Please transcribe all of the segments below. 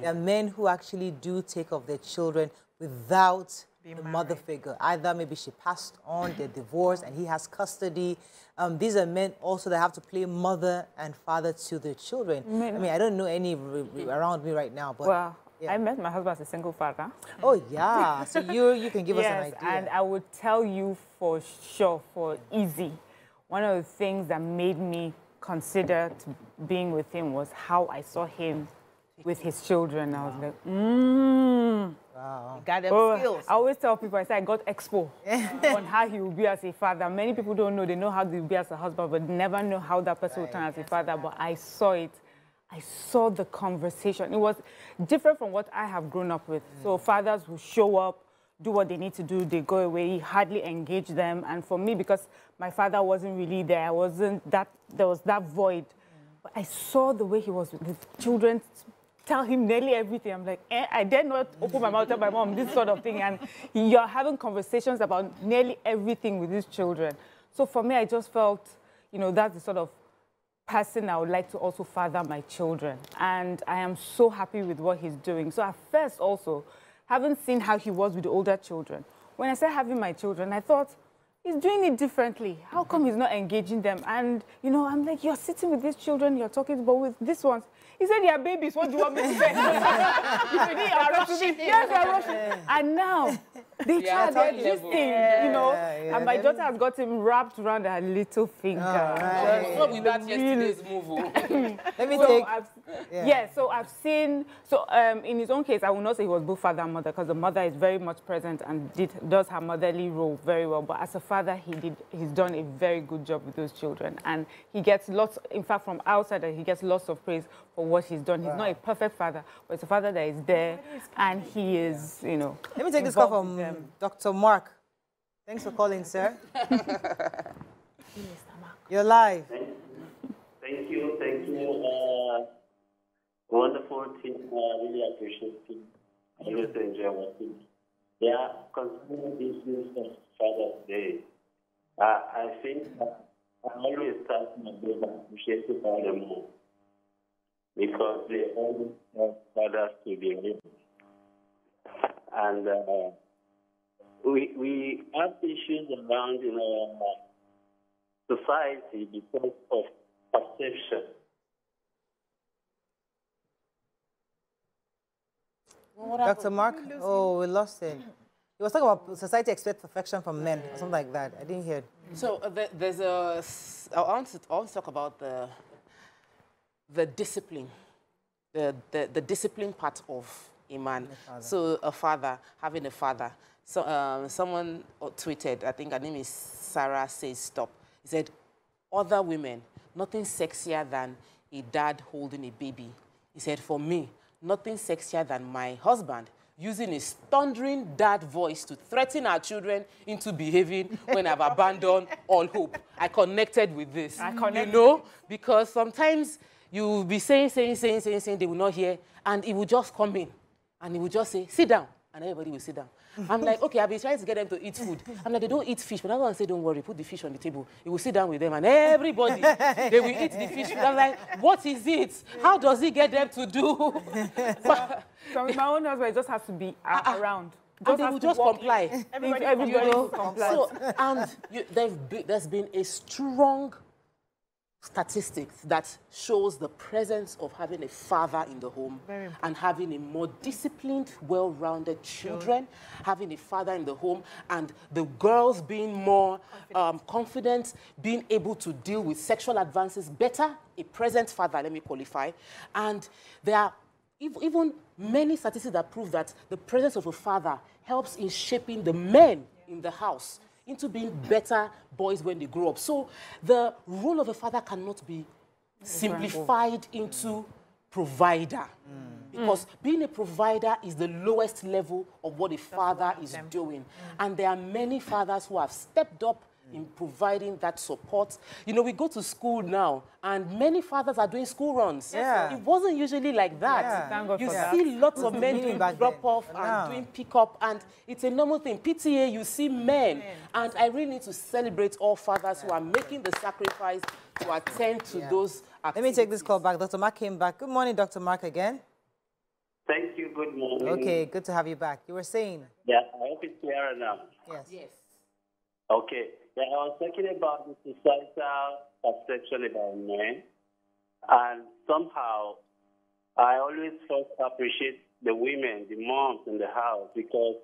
There are men who actually do take of their children without the mother figure. Either maybe she passed on, they're divorced, and he has custody. These are men also that have to play mother and father to their children. I mean, I don't know any around me right now, but... Well, I met my husband as a single father. Oh, yeah. So you can give us an idea. And I would tell you for sure, for easy, one of the things that made me consider being with him was how I saw him with his children. I was like, Wow. You got them skills. I always tell people, I say I got expo on how he will be as a father. Many people don't know. They know how he will be as a husband, but never know how that person will turn as a father. But I saw it. I saw the conversation. It was different from what I have grown up with. So fathers will show up, do what they need to do, they go away, he hardly engage them. And for me, because my father wasn't really there, there was that void. But I saw the way he was with his children, tell him nearly everything. I'm like, I dare not open my mouth, tell my mom this sort of thing. And you're having conversations about nearly everything with his children. So for me, I just felt, you know, that's the sort of person I would like to also father my children. And I am so happy with what he's doing. So at first also, having seen how he was with the older children, when I started having my children, I thought, he's doing it differently. How come he's not engaging them? And, you know, I'm like, you're sitting with these children, you're talking, but with these ones, he said, yeah, babies, what do you want me to say? Yes, they're rushing. And now, they're existing, you know. And my daughter has got him wrapped around her little finger. What with that yesterday's move? Let me take... So I've seen... So in his own case, I will not say he was both father and mother, because the mother is very much present and does her motherly role very well. But as a father, he's done a very good job with those children. And he gets lots, in fact, from outside, he gets lots of praise for what he's done. He's not a perfect father, but it's a father that is there, and he is, you know... Let me take this call from Dr. Mark. Thanks for calling, sir. You're live. Thank you. Wonderful team. Really appreciate it. I always enjoy watching. Yeah, concerning this news of Father's Day, I think I always start my day by appreciating all the more, because they always have fathers to be with. And we have issues around in our society because of perception. Dr. Mark? Oh, we lost him. He was talking about society expects perfection from men, or something like that. I didn't hear it. So there's a... I want to talk about the discipline, the discipline part of a man. So a father, having a father. So someone tweeted, I think her name is Sarah Says Stop. He said, other women, nothing sexier than a dad holding a baby. He said, for me, nothing sexier than my husband using his thundering dad voice to threaten our children into behaving when I've abandoned all hope. I connected with this. You know, because sometimes you will be saying, they will not hear, and it will just come in, and he will just say, sit down, and everybody will sit down. I'm like, okay, I've been trying to get them to eat food. I'm like, they don't eat fish, but I don't want to say, don't worry, put the fish on the table. You will sit down with them, and everybody, they will eat the fish. I'm like, what is it? How does he get them to do? So my own husband just has to be around. And they will just comply. Everybody will comply. So, and there's been a strong statistics that shows the presence of having a father in the home and having a more disciplined, well-rounded children, having a father in the home, and the girls being more confident, being able to deal with sexual advances better, a present father, let me qualify. And there are even many statistics that prove that the presence of a father helps in shaping the men in the house into being better boys when they grow up. So the role of a father cannot be simplified into provider. Because being a provider is the lowest level of what a father is doing. And there are many fathers who have stepped up in providing that support. You know, we go to school now, and many fathers are doing school runs. It wasn't usually like that. You see lots of men doing drop-off and doing pick-up, and it's a normal thing. PTA, you see men. And I really need to celebrate all fathers who are making the sacrifice to attend to those activities. Let me take this call back. Dr. Mark came back. Good morning, Dr. Mark, again. Thank you. Good morning. Okay, good to have you back. You were saying? Yeah, I hope it's clear now. Yes. Yes. Okay. Yeah, I was talking about the societal perception about men, and somehow I always first appreciate the women, the moms in the house, because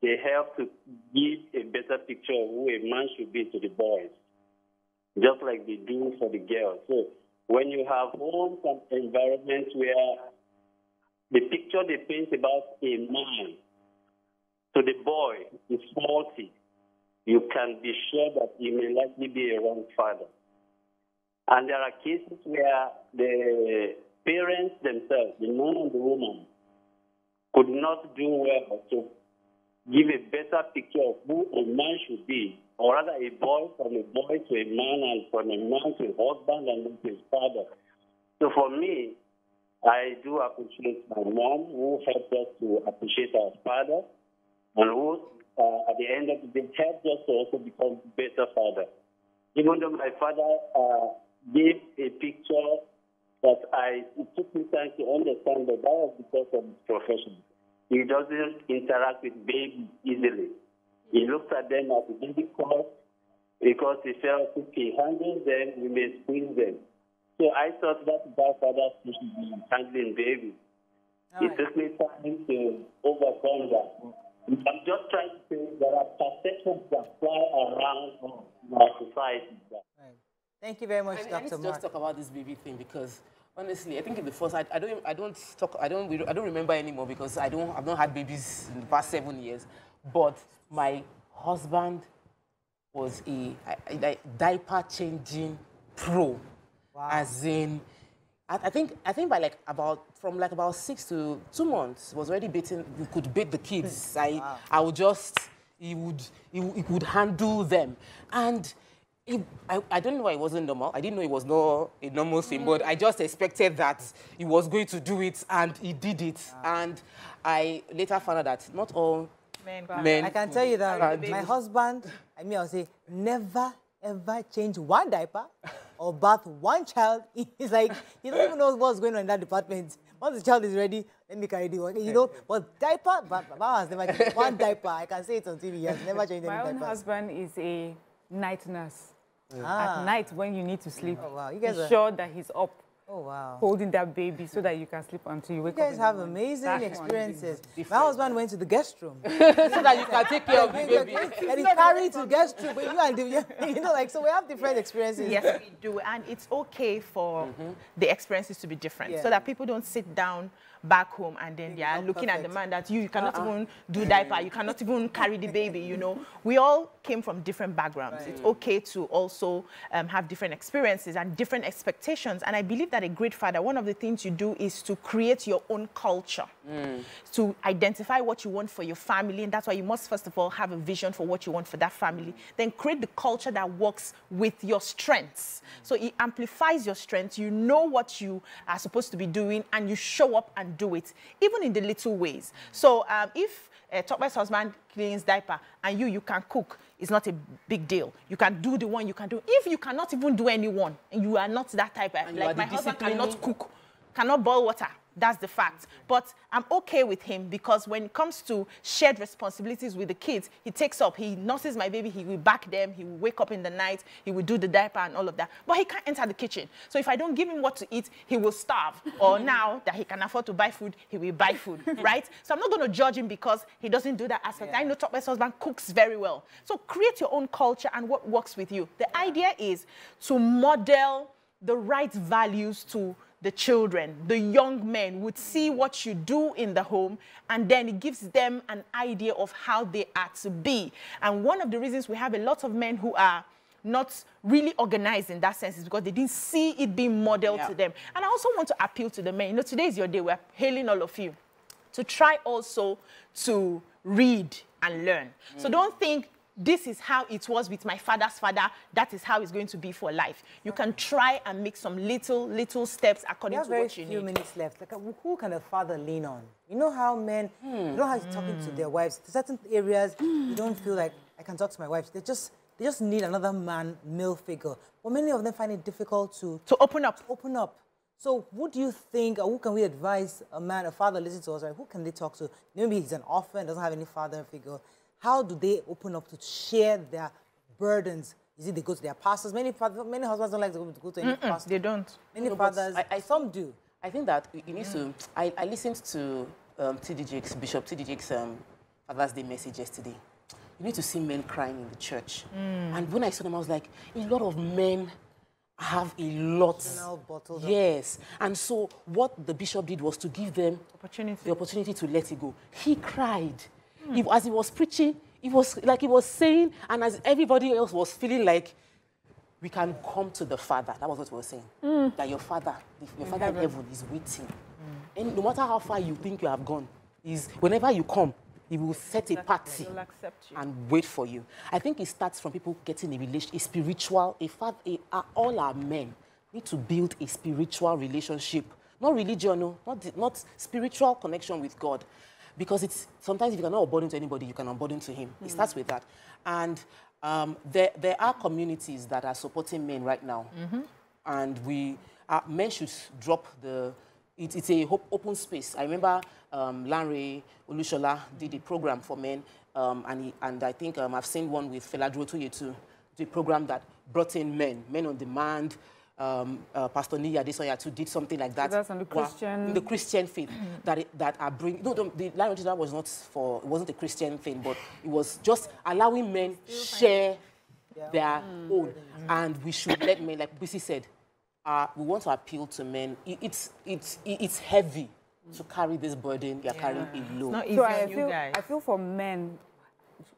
they help to give a better picture of who a man should be to the boys, just like they do for the girls. So when you have homes and environments where the picture they paint about a man to the boy is faulty, you can be sure that he may likely be a wrong father. And there are cases where the parents themselves, the man and the woman, could not do well to give a better picture of who a man should be, or rather a boy from a boy to a man, and from a man to a husband and then to his father. So for me, I do appreciate my mom, who helped us to appreciate our father, and who, at the end of the day, helped us to also become better father. Even though my father gave a picture that it took me time to understand that was because of his profession. He doesn't interact with babies easily. He looks at them as a baby cause because he felt if he handles them, we may squeeze them. So I thought that father should be handling babies. It took me time to overcome that. I'm just trying to say there are perceptions that fly around our society. Right. Thank you very much, Dr. Let's Mark. just talk about this baby thing, because honestly, I think in the first, I don't remember anymore, because I've not had babies in the past 7 years. But my husband was a diaper changing pro. Wow. As in, I think by about 6 to 2 months was already bathing. We could bathe the kids. Wow. I would just, he would handle them. And I don't know why it wasn't normal. I didn't know it was not a normal thing, but I just expected that he was going to do it, and he did it. And I later found out that not all men I can tell you that my husband, I'll say, never, ever change one diaper or bath one child. He's like, he doesn't even know what's going on in that department. Once the child is ready, let me carry the one. You know, but diaper, Baba has never changed one diaper. I can say it until he has never changed any diaper. My own husband is a night nurse. At night, when you need to sleep, he's sure that he's up. Oh, wow. Holding that baby so that you can sleep until you wake up. You guys have amazing experiences. My husband went to the guest room. so that you can take care of the baby. And he carried to the guest room. But so we have different experiences. Yes, we do. And it's okay for the experiences to be different, so that people don't sit down back home and then they are looking at the man that you cannot even do diaper, you cannot even carry the baby, you know. We all came from different backgrounds. Right. It's okay to also have different experiences and different expectations. And I believe that a great father, one of the things you do is to create your own culture, to identify what you want for your family. And that's why you must, first of all, have a vision for what you want for that family. Then create the culture that works with your strengths. So it amplifies your strengths. You know what you are supposed to be doing, and you show up and do it, even in the little ways. So if Tokpe's husband cleans diaper and you can cook, it's not a big deal. You can do the one you can do. If you cannot even do any one, and you are not that type, like my husband cannot cook, cannot boil water, that's the fact. But I'm okay with him, because when it comes to shared responsibilities with the kids, he takes up, he nurses my baby, he will back them, he will wake up in the night, he will do the diaper and all of that. But he can't enter the kitchen. So if I don't give him what to eat, he will starve. Or now that he can afford to buy food, he will buy food, right? So I'm not going to judge him because he doesn't do that aspect. Yeah. I know Tokpe's husband cooks very well. So create your own culture and what works with you. The idea is to model the right values to the children. The young men would see what you do in the home, and then it gives them an idea of how they are to be. And one of the reasons we have a lot of men who are not really organized in that sense is because they didn't see it being modeled to them. And I also want to appeal to the men. You know, today is your day. We're hailing all of you to try also to read and learn. So don't think this is how it was with my father's father, that is how it's going to be for life. You can try and make some little steps according to what you need. Very few minutes left. Like, who can a father lean on? You know how men, you know how he's talking to their wives. In certain areas, you don't feel like I can talk to my wife. They just need another male figure. But many of them find it difficult to open up. So who do you think, or who can we advise a man, a father listening to us, right? Who can they talk to? Maybe he's an orphan, doesn't have any father figure. How do they open up to share their burdens? Is it they go to their pastors? Many husbands don't like to go to any pastor. They don't. Many fathers, some do. I think that you need to, I listened to Bishop T.D. Jakes' Father's Day message yesterday. You need to see men crying in the church. And when I saw them, I was like, a lot of men have a lot. Yes. And so what the bishop did was to give them the opportunity to let it go. He cried. As he was preaching, it was like he was saying, and as everybody else was feeling like, we can come to the Father. That was what we were saying. That your Father in heaven is waiting. And no matter how far you think you have gone, whenever you come, He will set a party and wait for you. I think it starts from people getting a spiritual, all our men need to build a spiritual relationship. Not religion, no, not spiritual connection with God. Because sometimes if you cannot unburden to anybody, you can unburden to Him. It starts with that. And there are communities that are supporting men right now. And men should drop it's a open space. I remember Lanre Olushola did a program for men, and I think I've seen one with Feladro Toyetu, the program that brought in men on demand. Pastor Niya Desoya too did something like that. So that's on the Christian faith that are bringing. No, the Lanre Olushola was not it wasn't a Christian thing, but it was just allowing men share their own, and we should let men, like Bisi said. We want to appeal to men. It's heavy to carry this burden. You're carrying a load. It's not easy on you guys. I feel for men,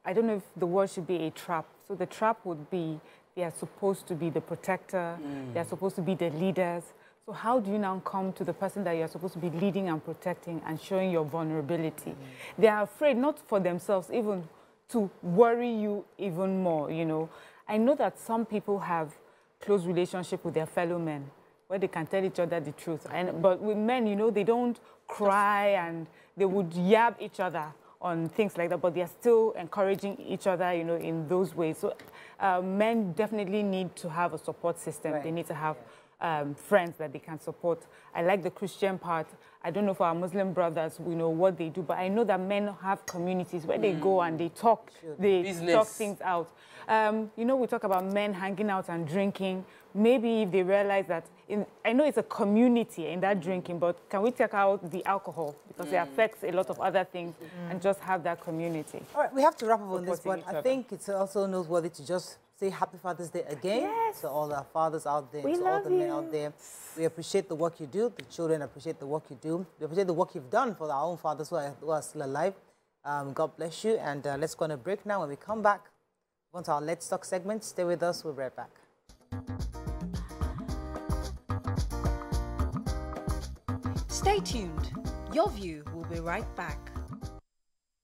I don't know if the word should be a trap. So the trap would be they are supposed to be the protector. They are supposed to be the leaders. So how do you now come to the person that you're supposed to be leading and protecting and showing your vulnerability? They are afraid, not for themselves, even to worry you even more, you know. I know that some people have close relationship with their fellow men, where they can tell each other the truth. But with men, you know, they don't cry and they would yab each other on things like that, but they're still encouraging each other, you know, in those ways. So men definitely need to have a support system. They need to have friends that they can support. I like the Christian part. I don't know for our Muslim brothers, you know, what they do, but I know that men have communities where they go and they talk, talk things out. You know, we talk about men hanging out and drinking. Maybe if they realize that, I know it's a community in that drinking, but can we take out the alcohol? Because it affects a lot of other things and just have that community. All right, we have to wrap up on this, but I think it's also noteworthy to just say Happy Father's Day again to all our fathers out there, to all the men out there. We appreciate the work you do. The children appreciate the work you do. We appreciate the work you've done for our own fathers who are still alive. God bless you. And let's go on a break now. When we come back, on to our Let's Talk segment. Stay with us. We'll be right back. Stay tuned. Your View will be right back.